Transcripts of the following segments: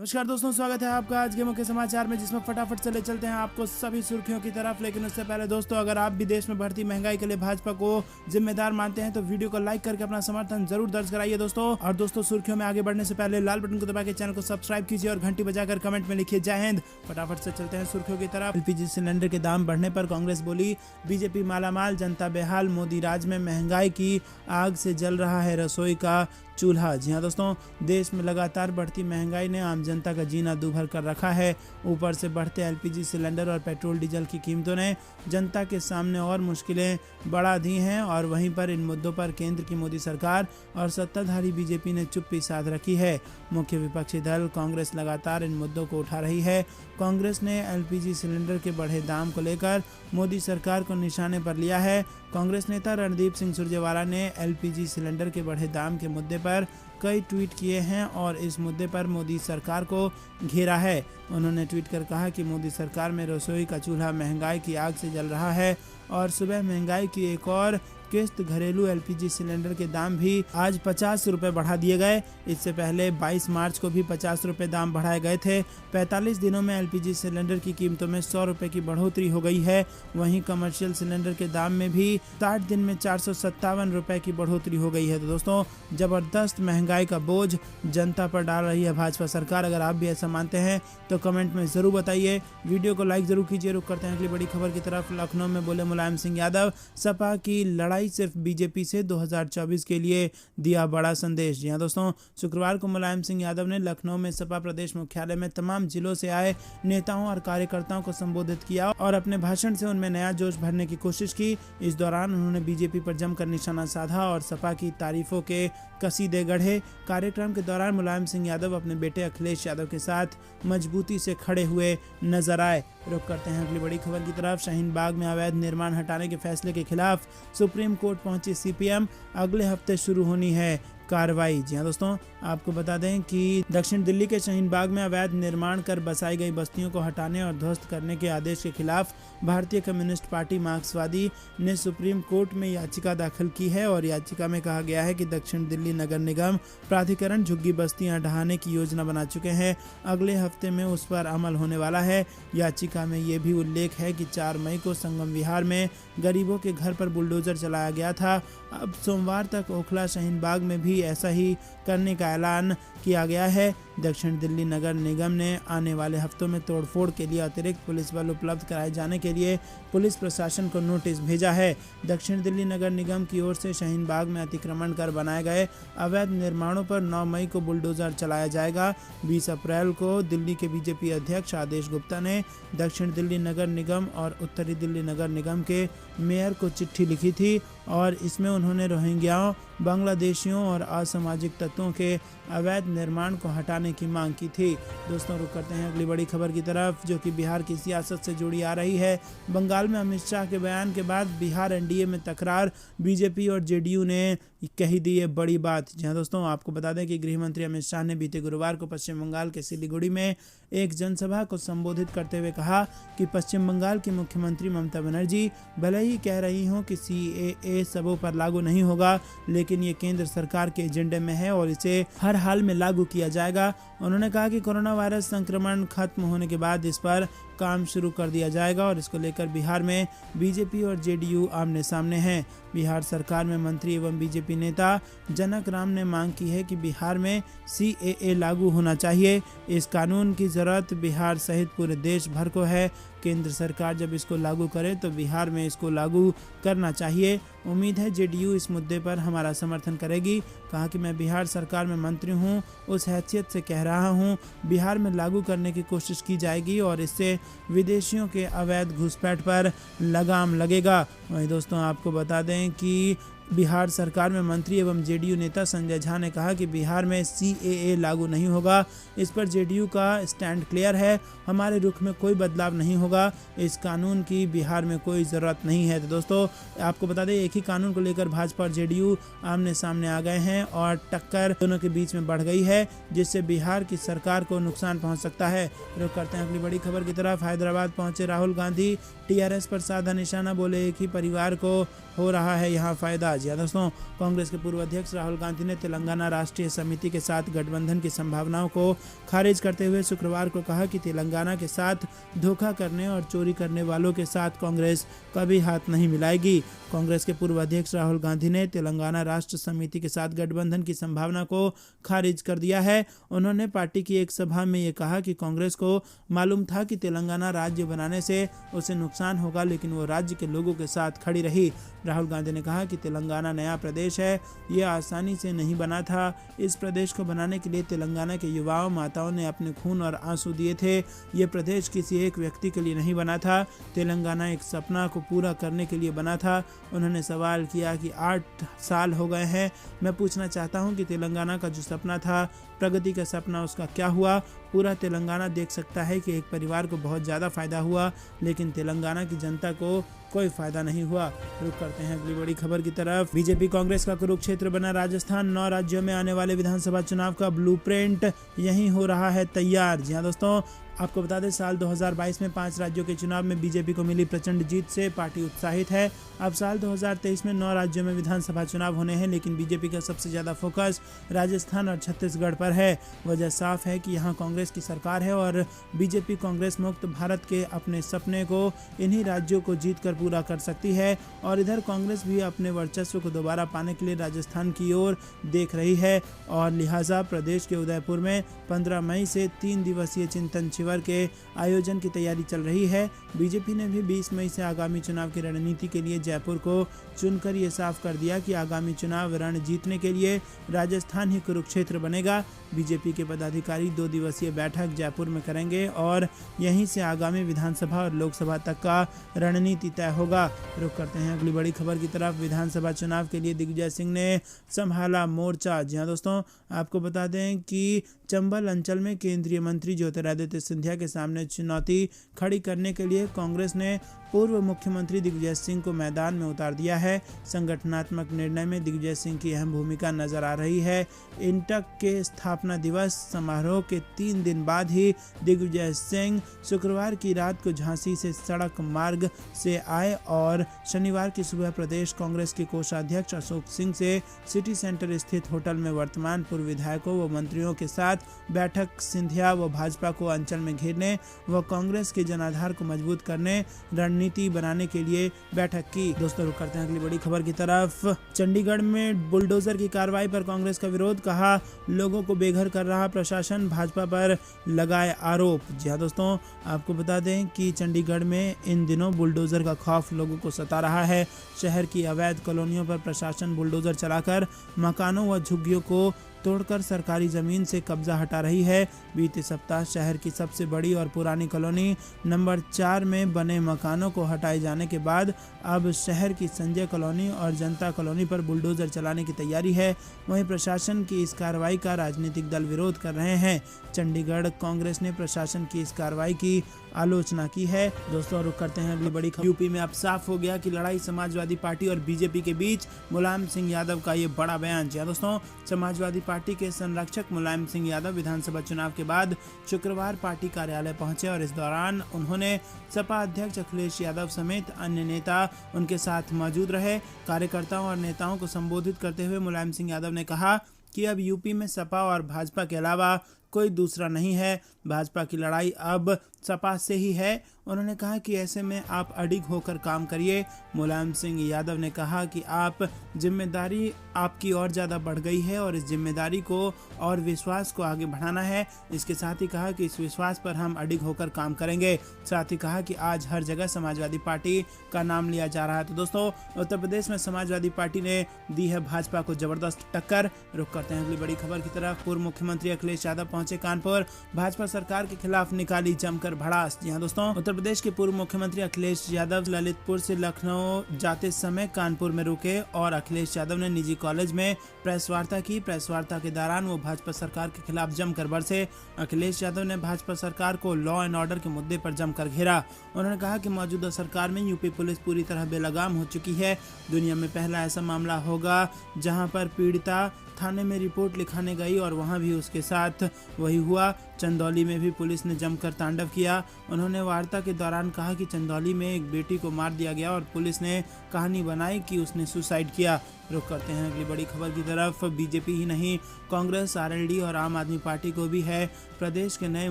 नमस्कार दोस्तों, स्वागत है आपका आज के मुख्य समाचार में, जिसमें फटाफट से ले चलते हैं आपको सभी सुर्खियों की तरफ। लेकिन उससे पहले दोस्तों, अगर आप भी देश में बढ़ती महंगाई के लिए भाजपा को जिम्मेदार मानते हैं तो वीडियो को लाइक करके अपना समर्थन जरूर दर्ज कराइए दोस्तों। और दोस्तों, सुर्खियों में आगे बढ़ने से पहले लाल बटन को दबा के चैनल को सब्सक्राइब कीजिए और घंटी बजाकर कमेंट में लिखिए जय हिंद। फटाफट से चलते हैं सुर्खियों की तरफ। एलपीजी सिलेंडर के दाम बढ़ने पर कांग्रेस बोली, बीजेपी मालामाल, जनता बेहाल, मोदी राज में महंगाई की आग से जल रहा है रसोई का चूल्हा। जी हाँ दोस्तों, देश में लगातार बढ़ती महंगाई ने आम जनता का जीना दूभर कर रखा है। ऊपर से बढ़ते एलपीजी सिलेंडर और पेट्रोल डीजल की कीमतों ने जनता के सामने और मुश्किलें बढ़ा दी हैं। और वहीं पर इन मुद्दों पर केंद्र की मोदी सरकार और सत्ताधारी बीजेपी ने चुप्पी साध रखी है। मुख्य विपक्षी दल कांग्रेस लगातार इन मुद्दों को उठा रही है। कांग्रेस ने एलपीजी सिलेंडर के बढ़े दाम को लेकर मोदी सरकार को निशाने पर लिया है। कांग्रेस नेता रणदीप सिंह सुरजेवाला ने एलपीजी सिलेंडर के बढ़े दाम के मुद्दे पर कई ट्वीट किए हैं और इस मुद्दे पर मोदी सरकार को घेरा है। उन्होंने ट्वीट कर कहा कि मोदी सरकार में रसोई का चूल्हा महंगाई की आग से जल रहा है और सुबह महंगाई की एक और किस्त घरेलू एलपीजी सिलेंडर के दाम भी आज 50 रुपये बढ़ा दिए गए। इससे पहले 22 मार्च को भी 50 रुपये दाम बढ़ाए गए थे। 45 दिनों में एलपीजी सिलेंडर की कीमतों में 100 रुपये की बढ़ोतरी हो गई है। वहीं कमर्शियल सिलेंडर के दाम में भी 60 दिन में 457 रुपये की बढ़ोतरी हो गई है। तो दोस्तों, जबरदस्त महंगाई का बोझ जनता पर डाल रही है भाजपा सरकार। अगर आप भी ऐसा मानते हैं तो कमेंट में जरूर बताइए। वीडियो को लाइक जरूर कीजिए। रुक करते हैं अगली बड़ी खबर की तरफ। लखनऊ में बोले मुलायम सिंह यादव, सपा की लड़ाई सिर्फ बीजेपी से 2024 के लिए दिया बड़ा संदेश। जी हाँ दोस्तों, शुक्रवार को मुलायम सिंह यादव ने लखनऊ में सपा प्रदेश मुख्यालय में तमाम जिलों से आए नेताओं और कार्यकर्ताओं को संबोधित किया और अपने भाषण से उनमें नया जोश भरने की कोशिश की। इस दौरान उन्होंने बीजेपी पर जमकर निशाना साधा और सपा की तारीफों के कसीदे गढ़े। कार्यक्रम के दौरान मुलायम सिंह यादव अपने बेटे अखिलेश यादव के साथ मजबूती से खड़े हुए नजर आए। रुक करते हैं अगली बड़ी खबर की तरफ। शाहीन बाग में अवैध निर्माण हटाने के फैसले के खिलाफ सुप्रीम कोर्ट पहुंची सीपीएम। अगले हफ्ते शुरू होनी है कार्रवाई। जी हाँ दोस्तों, आपको बता दें कि दक्षिण दिल्ली के शाहीन बाग में अवैध निर्माण कर बसाई गई बस्तियों को हटाने और ध्वस्त करने के आदेश के खिलाफ भारतीय कम्युनिस्ट पार्टी मार्क्सवादी ने सुप्रीम कोर्ट में याचिका दाखिल की है। और याचिका में कहा गया है कि दक्षिण दिल्ली नगर निगम प्राधिकरण झुग्गी बस्तियां ढहाने की योजना बना चुके हैं। अगले हफ्ते में उस पर अमल होने वाला है। याचिका में ये भी उल्लेख है कि 4 मई को संगम विहार में गरीबों के घर पर बुलडोजर चलाया गया था। अब सोमवार तक ओखला शाहीन बाग में भी ऐसा ही करने का ऐलान किया गया है। दक्षिण दिल्ली नगर निगम ने आने वाले हफ्तों में तोड़फोड़ के लिए अतिरिक्त पुलिस बल उपलब्ध कराए जाने के लिए पुलिस प्रशासन को नोटिस भेजा है। दक्षिण दिल्ली नगर निगम की ओर से शाहीन बाग में अतिक्रमण कर बनाए गए अवैध निर्माणों पर 9 मई को बुलडोजर चलाया जाएगा। 20 अप्रैल को दिल्ली के बीजेपी अध्यक्ष आदेश गुप्ता ने दक्षिण दिल्ली नगर निगम और उत्तरी दिल्ली नगर निगम के मेयर को चिट्ठी लिखी थी और इसमें उन्होंने रोहिंग्याओं, बांग्लादेशियों और असामाजिक तत्वों के अवैध निर्माण को हटाने की मांग की थी। दोस्तों, रुक करते हैं अगली बड़ी खबर की तरफ, जो कि बिहार की सियासत से जुड़ी आ रही है। बंगाल में अमित शाह के बयान के बाद बिहार एनडीए में तकरार, बीजेपी और जेडीयू ने कही दी है बड़ी बात। जी हाँ दोस्तों, आपको बता दें कि गृह मंत्री अमित शाह ने बीते गुरुवार को पश्चिम बंगाल के सिलीगुड़ी में एक जनसभा को संबोधित करते हुए कहा कि पश्चिम बंगाल की मुख्यमंत्री ममता बनर्जी भले ही कह रही हों कि सीएए सबों पर लागू नहीं होगा, लेकिन ये केंद्र सरकार के एजेंडे में है और इसे हर हाल में लागू किया जाएगा। उन्होंने कहा कि कोरोना वायरस संक्रमण खत्म होने के बाद इस पर काम शुरू कर दिया जाएगा और इसको लेकर बिहार में बीजेपी और जेडीयू आमने सामने हैं। बिहार सरकार में मंत्री एवं बीजेपी नेता जनक राम ने मांग की है कि बिहार में सीएए लागू होना चाहिए। इस कानून की जरूरत बिहार सहित पूरे देश भर को है। केंद्र सरकार जब इसको लागू करे तो बिहार में इसको लागू करना चाहिए। उम्मीद है जेडीयू इस मुद्दे पर हमारा समर्थन करेगी। कहा कि मैं बिहार सरकार में मंत्री हूं, उस हैसियत से कह रहा हूं, बिहार में लागू करने की कोशिश की जाएगी और इससे विदेशियों के अवैध घुसपैठ पर लगाम लगेगा। वहीं दोस्तों, आपको बता दें कि बिहार सरकार में मंत्री एवं जेडीयू नेता संजय झा ने कहा कि बिहार में सीएए लागू नहीं होगा। इस पर जेडीयू का स्टैंड क्लियर है, हमारे रुख में कोई बदलाव नहीं होगा। इस कानून की बिहार में कोई ज़रूरत नहीं है। तो दोस्तों, आपको बता दें, एक ही कानून को लेकर भाजपा और जेडीयू आमने सामने आ गए हैं और टक्कर दोनों के बीच में बढ़ गई है, जिससे बिहार की सरकार को नुकसान पहुंच सकता है। रुक करते हैं अगली बड़ी खबर की तरफ। हैदराबाद पहुंचे राहुल गांधी, टीआरएस पर साधा निशाना, बोले एक ही परिवार को हो रहा है यहाँ फायदा। जी हाँ दोस्तों, कांग्रेस के पूर्व अध्यक्ष राहुल गांधी ने तेलंगाना राष्ट्रीय समिति के साथ गठबंधन की संभावनाओं को खारिज करते हुए शुक्रवार को कहा कि तेलंगाना के साथ धोखा करने और चोरी करने वालों के साथ कांग्रेस कभी हाथ नहीं मिलाएगी। कांग्रेस के पूर्व अध्यक्ष राहुल गांधी ने तेलंगाना राष्ट्र समिति के साथ गठबंधन की संभावना को खारिज कर दिया है। उन्होंने पार्टी की एक सभा में ये कहा कि कांग्रेस को मालूम था कि तेलंगाना राज्य बनाने से उसे नुकसान होगा, लेकिन वो राज्य के लोगों के साथ खड़ी रही। राहुल गांधी ने कहा कि तेलंगाना नया प्रदेश है, ये आसानी से नहीं बना था। इस प्रदेश को बनाने के लिए तेलंगाना के युवाओं माताओं ने अपने खून और आंसू दिए थे। ये प्रदेश किसी एक व्यक्ति के लिए नहीं बना था, तेलंगाना एक सपना को पूरा करने के लिए बना था। उन्होंने सवाल किया कि 8 साल हो गए हैं, मैं पूछना चाहता हूं कि तेलंगाना का जो सपना था, प्रगति का सपना, उसका क्या हुआ? पूरा तेलंगाना देख सकता है कि एक परिवार को बहुत ज़्यादा फायदा हुआ, लेकिन तेलंगाना की जनता को कोई फायदा नहीं हुआ। रुक करते हैं अगली बड़ी खबर की तरफ। बीजेपी कांग्रेस का कुरुक्षेत्र बना राजस्थान, 9 राज्यों में आने वाले विधानसभा चुनाव का ब्लूप्रिंट यहीं हो रहा है तैयार। जी हाँ दोस्तों, आपको बता दें साल 2022 में 5 राज्यों के चुनाव में बीजेपी को मिली प्रचंड जीत से पार्टी उत्साहित है। अब साल 2023 में 9 राज्यों में विधानसभा चुनाव होने हैं, लेकिन बीजेपी का सबसे ज़्यादा फोकस राजस्थान और छत्तीसगढ़ पर है। वजह साफ है कि यहाँ कांग्रेस की सरकार है और बीजेपी कांग्रेस मुक्त भारत के अपने सपने को इन्हीं राज्यों को जीत कर पूरा कर सकती है। और इधर कांग्रेस भी अपने वर्चस्व को दोबारा पाने के लिए राजस्थान की ओर देख रही है और लिहाजा प्रदेश के उदयपुर में 15 मई से 3 दिवसीय चिंतन शिविर के आयोजन की तैयारी चल रही है। बीजेपी ने भी 20 मई से आगामी चुनाव की रणनीति के लिए जयपुर को चुनकर ये साफ कर दिया कि आगामी चुनाव रण जीतने के लिए राजस्थान ही कुरुक्षेत्र बनेगा। बीजेपी के पदाधिकारी 2 दिवसीय बैठक जयपुर में करेंगे और यहीं से आगामी विधानसभा और लोकसभा तक का रणनीति तय होगा। रुक करते हैं अगली बड़ी खबर की तरफ। विधानसभा चुनाव के लिए दिग्विजय सिंह ने संभाला मोर्चा। जी हाँ दोस्तों, आपको बता दें कि चंबल अंचल में केंद्रीय मंत्री ज्योतिरादित्य सिंधिया के सामने चुनौती खड़ी करने के लिए कांग्रेस ने पूर्व मुख्यमंत्री दिग्विजय सिंह को मैदान में उतार दिया है। संगठनात्मक निर्णय में दिग्विजय सिंह की अहम भूमिका नजर आ रही है। इंटक के स्थापना दिवस समारोह के 3 दिन बाद ही दिग्विजय सिंह शुक्रवार की रात को झांसी से सड़क मार्ग से आए और शनिवार की सुबह प्रदेश कांग्रेस के कोषाध्यक्ष अशोक सिंह से सिटी सेंटर स्थित होटल में वर्तमान पूर्व विधायकों व मंत्रियों के साथ बैठक सिंधिया व भाजपा को अंचल में घेरने व कांग्रेस के जनाधार को मजबूत करने रणनीति बनाने के लिए बैठक की। दोस्तों रुक करते हैं अगली बड़ी खबर की तरफ। चंडीगढ़ में बुलडोजर की कार्रवाई पर कांग्रेस का विरोध, कहा लोगों को बेघर कर रहा प्रशासन, भाजपा पर लगाए आरोप। जी हाँ दोस्तों, आपको बता दें कि चंडीगढ़ में इन दिनों बुलडोजर का खौफ लोगों को सता रहा है। शहर की अवैध कॉलोनियों पर प्रशासन बुलडोजर चलाकर मकानों व झुग्गियों को तोड़कर सरकारी जमीन से कब्जा हटा रही है। बीते सप्ताह शहर की सबसे बड़ी और पुरानी कॉलोनी नंबर 4 में बने मकानों को हटाए जाने के बाद अब शहर की संजय कॉलोनी और जनता कॉलोनी पर बुलडोजर चलाने की तैयारी है। वहीं प्रशासन की इस कार्रवाई का राजनीतिक दल विरोध कर रहे हैं। चंडीगढ़ कांग्रेस ने प्रशासन की इस कार्रवाई की आलोचना की है। दोस्तों रुक करते हैं अगली बड़ी खबर। यूपी में अब साफ हो गया कि लड़ाई समाजवादी पार्टी और बीजेपी के बीच। मुलायम सिंह यादव का ये बड़ा बयान। जी दोस्तों, समाजवादी पार्टी के संरक्षक मुलायम सिंह यादव विधानसभा चुनाव के बाद शुक्रवार पार्टी कार्यालय पहुंचे और इस दौरान उन्होंने सपा अध्यक्ष अखिलेश यादव समेत अन्य नेता उनके साथ मौजूद रहे। कार्यकर्ताओं और नेताओं को संबोधित करते हुए मुलायम सिंह यादव ने कहा कि अब यूपी में सपा और भाजपा के अलावा कोई दूसरा नहीं है। भाजपा की लड़ाई अब सपा से ही है। उन्होंने कहा कि ऐसे में आप अडिग होकर काम करिए। मुलायम सिंह यादव ने कहा कि आप जिम्मेदारी आपकी और ज़्यादा बढ़ गई है और इस जिम्मेदारी को और विश्वास को आगे बढ़ाना है। इसके साथ ही कहा कि इस विश्वास पर हम अडिग होकर काम करेंगे। साथ ही कहा कि आज हर जगह समाजवादी पार्टी का नाम लिया जा रहा है। तो दोस्तों, उत्तर प्रदेश में समाजवादी पार्टी ने दी है भाजपा को जबरदस्त टक्कर। रुक करते हैं अगली बड़ी खबर की तरफ। पूर्व मुख्यमंत्री अखिलेश यादव पहुंचे कानपुर, भाजपा सरकार के खिलाफ निकाली जमकर भड़ास। जी हाँ दोस्तों, उत्तर प्रदेश के पूर्व मुख्यमंत्री अखिलेश यादव ललितपुर से लखनऊ जाते समय कानपुर में रुके और अखिलेश यादव ने निजी कॉलेज में प्रेस वार्ता की। प्रेस वार्ता के दौरान वो भाजपा सरकार के खिलाफ जमकर बरसे। अखिलेश यादव ने भाजपा सरकार को लॉ एंड ऑर्डर के मुद्दे पर जमकर घेरा। उन्होंने कहा कि मौजूदा सरकार में यूपी पुलिस पूरी तरह बेलगाम हो चुकी है। दुनिया में पहला ऐसा मामला होगा जहां पर पीड़िता थाने में रिपोर्ट लिखाने गई और वहां भी उसके साथ वही हुआ। चंदौली में भी पुलिस ने जमकर तांडव किया। उन्होंने वार्ता के दौरान कहा कि चंदौली में एक बेटी को मार दिया गया और पुलिस ने कहानी बनाई कि उसने सुसाइड किया। रुख करते हैं अगली बड़ी खबर की तरफ। बीजेपी ही नहीं, कांग्रेस, आरएलडी और आम आदमी पार्टी को भी है प्रदेश के नए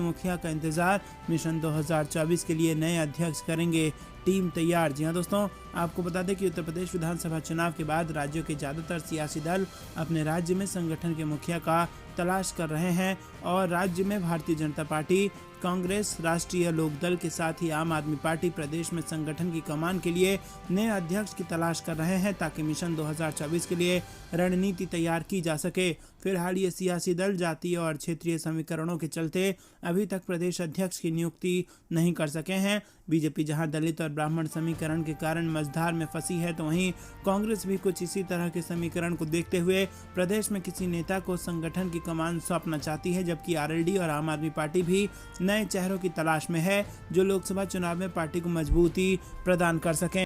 मुखिया का इंतजार। मिशन 2024 के लिए नए अध्यक्ष करेंगे टीम तैयार। जी हाँ दोस्तों, आपको बता दें कि उत्तर प्रदेश विधानसभा चुनाव के बाद राज्यों के ज़्यादातर सियासी दल अपने राज्य में संगठन के मुखिया का तलाश कर रहे हैं और राज्य में भारतीय जनता पार्टी, कांग्रेस, राष्ट्रीय लोकदल के साथ ही आम आदमी पार्टी प्रदेश में संगठन की कमान के लिए नए अध्यक्ष की तलाश कर रहे हैं ताकि मिशन 2024 के लिए रणनीति तैयार की जा सके। फिलहाल ये सियासी दल जातीय और क्षेत्रीय समीकरणों के चलते अभी तक प्रदेश अध्यक्ष की नियुक्ति नहीं कर सके हैं। बीजेपी जहां दलित और ब्राह्मण समीकरण के कारण मझधार में फंसी है, तो वहीं कांग्रेस भी कुछ इसी तरह के समीकरण को देखते हुए प्रदेश में किसी नेता को संगठन की कमान सौंपना चाहती है, जबकि आरएलडी और आम आदमी पार्टी भी नए चेहरों की तलाश में है जो लोकसभा चुनाव में पार्टी को मजबूती प्रदान कर सकें।